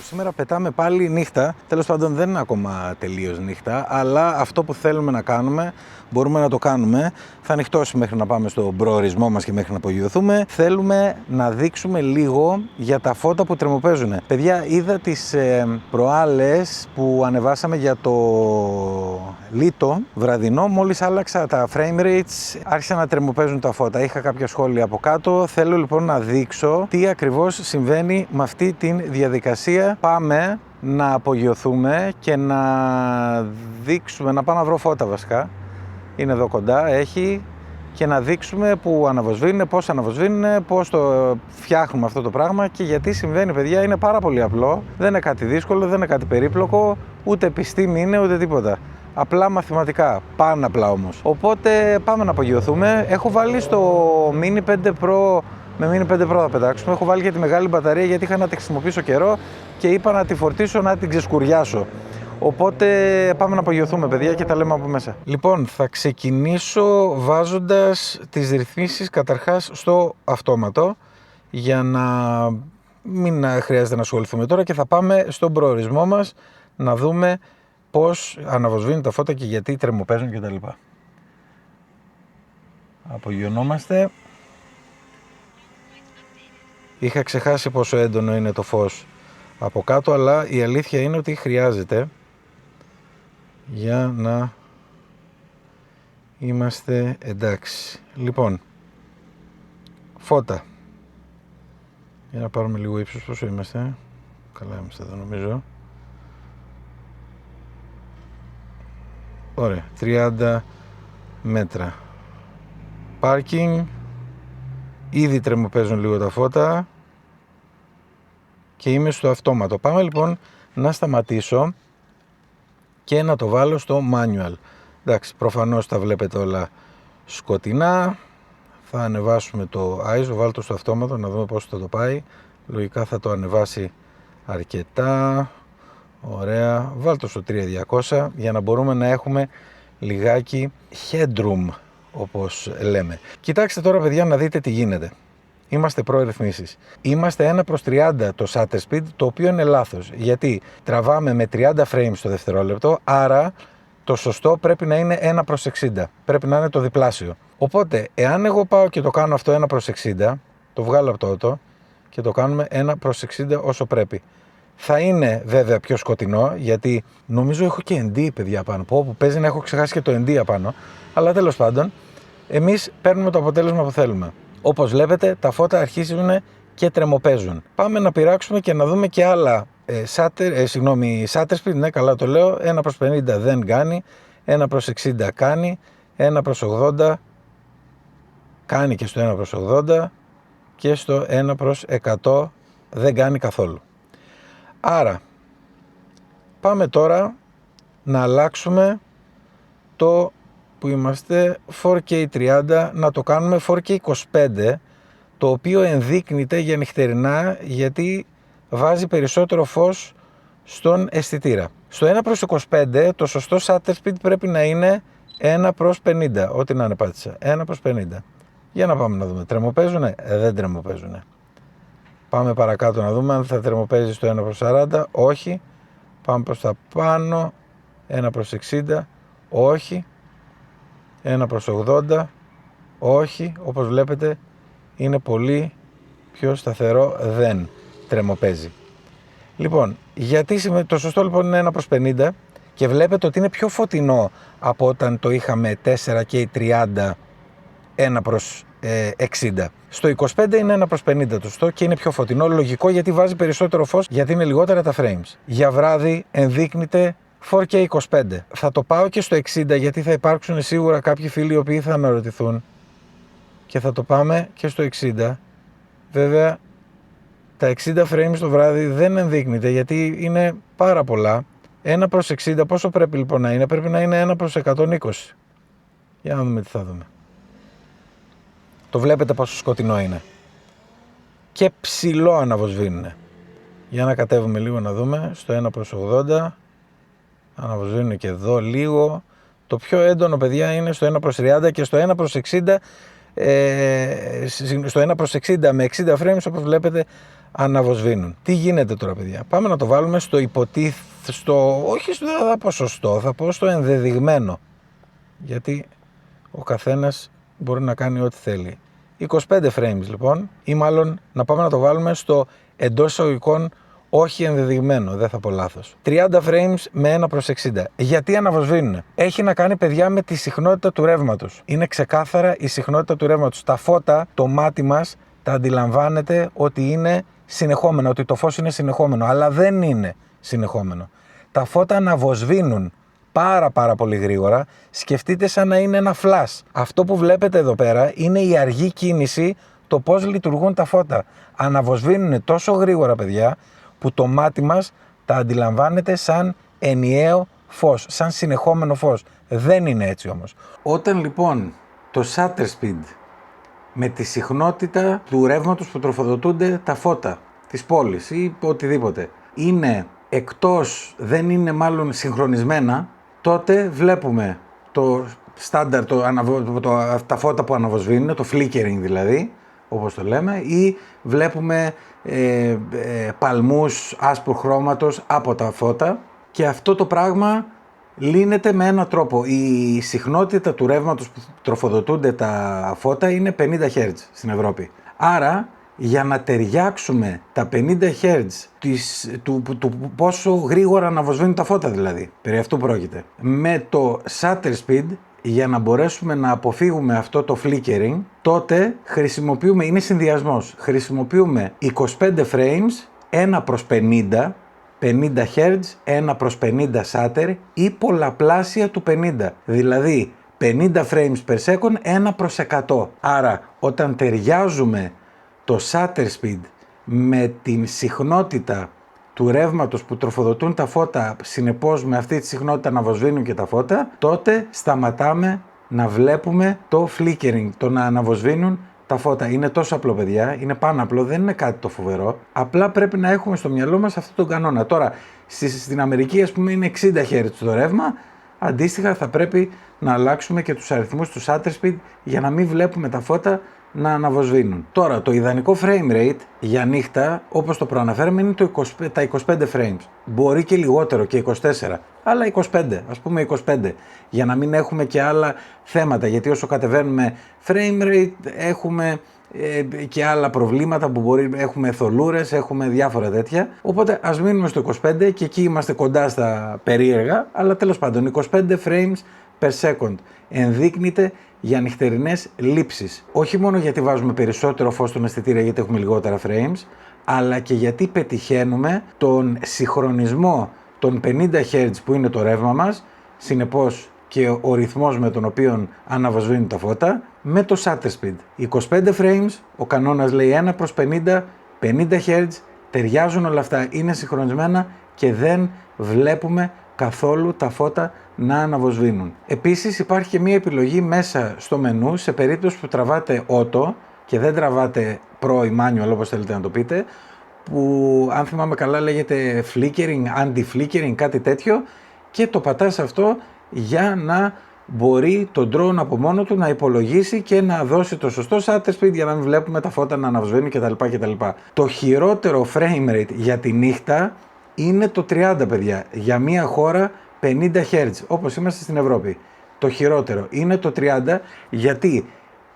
Σήμερα πετάμε πάλι νύχτα. Τέλος πάντων δεν είναι ακόμα τελείως νύχτα, αλλά αυτό που θέλουμε να κάνουμε μπορούμε να το κάνουμε. Θα νυχτώσει μέχρι να πάμε στον προορισμό μας και μέχρι να απογειωθούμε. Θέλουμε να δείξουμε λίγο για τα φώτα που τρεμοπαίζουν. Παιδιά, είδα τις προάλλες που ανεβάσαμε για το Λίτο βραδινό. Μόλις άλλαξα τα frame rates, άρχισαν να τρεμοπαίζουν τα φώτα. Είχα κάποια σχόλια από κάτω. Θέλω λοιπόν να δείξω τι ακριβώς συμβαίνει με αυτή τη διαδικασία. Πάμε να απογειωθούμε και να δείξουμε, να πάω να βρω φώτα βασικά. Είναι εδώ κοντά, έχει, και να δείξουμε που αναβοσβήνουν, πώς αναβοσβήνουν, πώς το φτιάχνουμε αυτό το πράγμα και γιατί συμβαίνει, παιδιά. Είναι πάρα πολύ απλό, δεν είναι κάτι δύσκολο, δεν είναι κάτι περίπλοκο, ούτε επιστήμη είναι, ούτε τίποτα. Απλά μαθηματικά, πάνω απλά όμως. Οπότε πάμε να απογειωθούμε. Έχω βάλει στο Mini 5 Pro, με Mini 5 Pro θα πετάξουμε. Έχω βάλει και τη μεγάλη μπαταρία γιατί είχα να τη χρησιμοποιήσω καιρό και είπα να τη φορτίσω, να την ξεσκουριάσω. Οπότε πάμε να απογειωθούμε, παιδιά, και τα λέμε από μέσα. Λοιπόν, θα ξεκινήσω βάζοντας τις ρυθμίσεις καταρχάς στο αυτόματο για να μην χρειάζεται να ασχοληθούμε τώρα και θα πάμε στον προορισμό μας να δούμε πώς αναβοσβήνουν τα φώτα και γιατί τρεμοπαίζουν κτλ. Απογειωνόμαστε. Είχα ξεχάσει πόσο έντονο είναι το φως από κάτω, αλλά η αλήθεια είναι ότι χρειάζεται για να είμαστε εντάξει. Λοιπόν, φώτα. Για να πάρουμε λίγο ύψος, πόσο είμαστε. Καλά είμαστε εδώ νομίζω. Ωραία, 30 μέτρα. Πάρκινγκ. Ήδη τρεμοπαίζουν λίγο τα φώτα και είμαι στο αυτόματο. Πάμε λοιπόν να σταματήσω και να το βάλω στο manual. Εντάξει, προφανώς τα βλέπετε όλα σκοτεινά. Θα ανεβάσουμε το ISO, βάλω το στο αυτόματο να δούμε πώς θα το πάει. Λογικά θα το ανεβάσει αρκετά. Ωραία, βάλω το στο 3200 για να μπορούμε να έχουμε λιγάκι headroom, όπως λέμε. Κοιτάξτε τώρα, παιδιά, να δείτε τι γίνεται. Είμαστε προ-ρυθμίσεις. Είμαστε 1/30 το shutter speed, το οποίο είναι λάθος. Γιατί τραβάμε με 30 frames το δευτερόλεπτο, άρα το σωστό πρέπει να είναι 1/60. Πρέπει να είναι το διπλάσιο. Οπότε, εάν εγώ πάω και το κάνω αυτό 1/60, το βγάλω από το auto και το κάνουμε 1/60 όσο πρέπει. Θα είναι βέβαια πιο σκοτεινό, γιατί νομίζω έχω και ND, παιδιά, πάνω. Που παίζει να έχω ξεχάσει και το ND απάνω. Αλλά τέλος πάντων, εμείς παίρνουμε το αποτέλεσμα που θέλουμε. Όπως βλέπετε, τα φώτα αρχίζουν και τρεμοπαίζουν. Πάμε να πειράξουμε και να δούμε και άλλα shutter speed, ναι, καλά το λέω. 1/50 δεν κάνει, 1/60 κάνει, 1/80 κάνει και στο 1/80 και στο 1/100 δεν κάνει καθόλου. Άρα, πάμε τώρα να αλλάξουμε το που είμαστε 4K30, να το κάνουμε 4K25, το οποίο ενδείκνυται για νυχτερινά γιατί βάζει περισσότερο φως στον αισθητήρα. Στο 1/25 το σωστό shutter speed πρέπει να είναι 1/50, ό,τι να είναι πάτησα, 1/50. Για να πάμε να δούμε, τρεμοπαίζουνε, δεν τρεμοπαίζουνε. Πάμε παρακάτω να δούμε αν θα τρεμοπαίζει στο 1/40, όχι. Πάμε προς τα πάνω, 1/60, όχι. 1/80, όχι. Όπως βλέπετε είναι πολύ πιο σταθερό, δεν τρεμοπαίζει. Λοιπόν, γιατί το σωστό λοιπόν είναι 1/50 και βλέπετε ότι είναι πιο φωτεινό από όταν το είχαμε 4K30 1/60. Στο 25 είναι 1/50 το σωστό και είναι πιο φωτεινό, λογικό, γιατί βάζει περισσότερο φως, γιατί είναι λιγότερα τα frames. Για βράδυ ενδείκνυται 4K25. Θα το πάω και στο 60 γιατί θα υπάρξουν σίγουρα κάποιοι φίλοι οι οποίοι θα αναρωτηθούν και θα το πάμε και στο 60. Βέβαια τα 60 frames το βράδυ δεν ενδείκνυται γιατί είναι πάρα πολλά. 1/60 πόσο πρέπει λοιπόν να είναι? Πρέπει να είναι 1/120. Για να δούμε τι θα δούμε. Το βλέπετε πόσο σκοτεινό είναι. Και ψηλό αναβοσβήνουνε. Για να κατέβουμε λίγο να δούμε. Στο 1/80. Αναβοσβήνουν και εδώ λίγο. Το πιο έντονο, παιδιά, είναι στο 1/30 και στο 1/60 στο 1/60 με 60 frames, όπως βλέπετε, αναβοσβήνουν. Τι γίνεται τώρα, παιδιά? Πάμε να το βάλουμε στο όχι στο ποσοστό, θα πω στο ενδεδειγμένο. Γιατί ο καθένας μπορεί να κάνει ό,τι θέλει. 25 frames λοιπόν, ή μάλλον να πάμε να το βάλουμε στο εντός εισαγωγικών όχι ενδεδειγμένο, δεν θα πω λάθος. 30 frames με 1/60. Γιατί αναβοσβήνουνε? Έχει να κάνει, παιδιά, με τη συχνότητα του ρεύματος. Είναι ξεκάθαρα η συχνότητα του ρεύματος. Τα φώτα, το μάτι μας τα αντιλαμβάνεται ότι είναι συνεχόμενο, ότι το φως είναι συνεχόμενο, αλλά δεν είναι συνεχόμενο. Τα φώτα αναβοσβήνουν πάρα πολύ γρήγορα. Σκεφτείτε σαν να είναι ένα flash. Αυτό που βλέπετε εδώ πέρα είναι η αργή κίνηση, το πώς λειτουργούν τα φώτα. Αναβοσβήνουν τόσο γρήγορα, παιδιά, που το μάτι μας τα αντιλαμβάνεται σαν ενιαίο φως, σαν συνεχόμενο φως. Δεν είναι έτσι όμως. Όταν λοιπόν το shutter speed με τη συχνότητα του ρεύματος που τροφοδοτούνται τα φώτα της πόλης ή οτιδήποτε είναι εκτός, δεν είναι μάλλον συγχρονισμένα, τότε βλέπουμε το στάνταρ, τα φώτα που αναβοσβήνουν, το flickering δηλαδή, όπως το λέμε, ή βλέπουμε παλμούς άσπρου χρώματος από τα φώτα, και αυτό το πράγμα λύνεται με έναν τρόπο. Η συχνότητα του ρεύματος που τροφοδοτούνται τα φώτα είναι 50 Hz στην Ευρώπη. Άρα, για να ταιριάξουμε τα 50 Hz του πόσο γρήγορα αναβοσβήνουν τα φώτα δηλαδή, περί αυτού πρόκειται, με το shutter speed, για να μπορέσουμε να αποφύγουμε αυτό το flickering, τότε χρησιμοποιούμε, είναι συνδυασμός, χρησιμοποιούμε 25 frames, 1/50, 50 Hz, 1/50 shutter ή πολλαπλάσια του 50, δηλαδή 50 frames per second, 1/100. Άρα όταν ταιριάζουμε το shutter speed με την συχνότητα του ρεύματος που τροφοδοτούν τα φώτα, συνεπώς με αυτή τη συχνότητα αναβοσβήνουν και τα φώτα, τότε σταματάμε να βλέπουμε το flickering, το να αναβοσβήνουν τα φώτα. Είναι τόσο απλό, παιδιά, είναι πάνω απλό, δεν είναι κάτι το φοβερό. Απλά πρέπει να έχουμε στο μυαλό μας αυτόν τον κανόνα. Τώρα, στην Αμερική, ας πούμε, είναι 60 Hz το ρεύμα, αντίστοιχα θα πρέπει να αλλάξουμε και τους αριθμούς του shutter speed για να μην βλέπουμε τα φώτα να αναβοσβήνουν. Τώρα, το ιδανικό frame rate για νύχτα, όπως το προαναφέραμε, είναι τα 25 frames. Μπορεί και λιγότερο, και 24, αλλά 25, ας πούμε 25, για να μην έχουμε και άλλα θέματα, γιατί όσο κατεβαίνουμε frame rate έχουμε και άλλα προβλήματα που έχουμε θολούρες, έχουμε διάφορα τέτοια. Οπότε ας μείνουμε στο 25 και εκεί είμαστε κοντά στα περίεργα, αλλά τέλος πάντων 25 frames per second ενδείκνυται για νυχτερινές λήψεις. Όχι μόνο γιατί βάζουμε περισσότερο φως στον αισθητήρα γιατί έχουμε λιγότερα frames, αλλά και γιατί πετυχαίνουμε τον συγχρονισμό των 50 Hz που είναι το ρεύμα μας, συνεπώς και ο ρυθμός με τον οποίο αναβοσβήνουν τα φώτα, με το shutter speed. 25 frames, ο κανόνας λέει 1/50, 50 Hz, ταιριάζουν όλα αυτά, είναι συγχρονισμένα και δεν βλέπουμε καθόλου τα φώτα να αναβοσβήνουν. Επίσης υπάρχει και μία επιλογή μέσα στο μενού, σε περίπτωση που τραβάτε auto και δεν τραβάτε pro ή manual, όπως θέλετε να το πείτε, που αν θυμάμαι καλά λέγεται flickering, anti-flickering, κάτι τέτοιο, και το πατάς αυτό για να μπορεί το drone από μόνο του να υπολογίσει και να δώσει το σωστό shutter speed για να μην βλέπουμε τα φώτα να αναβοσβήνουν κτλ. Το χειρότερο frame rate για τη νύχτα είναι το 30, παιδιά, για μια χώρα 50 Hz, όπως είμαστε στην Ευρώπη. Το χειρότερο είναι το 30, γιατί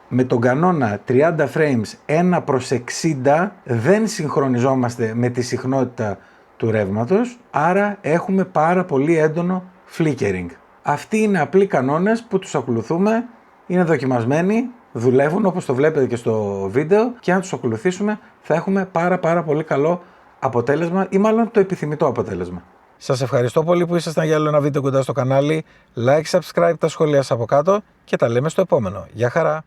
με τον κανόνα 30 frames 1/60 δεν συγχρονιζόμαστε με τη συχνότητα του ρεύματος, άρα έχουμε πάρα πολύ έντονο flickering. Αυτοί είναι απλοί κανόνες που τους ακολουθούμε, είναι δοκιμασμένοι, δουλεύουν όπως το βλέπετε και στο βίντεο, και αν τους ακολουθήσουμε θα έχουμε πάρα πολύ καλό αποτέλεσμα, ή μάλλον το επιθυμητό αποτέλεσμα. Σας ευχαριστώ πολύ που ήσασταν για άλλο ένα βίντεο κοντά στο κανάλι. Like, subscribe, τα σχόλια σας από κάτω και τα λέμε στο επόμενο. Γεια χαρά!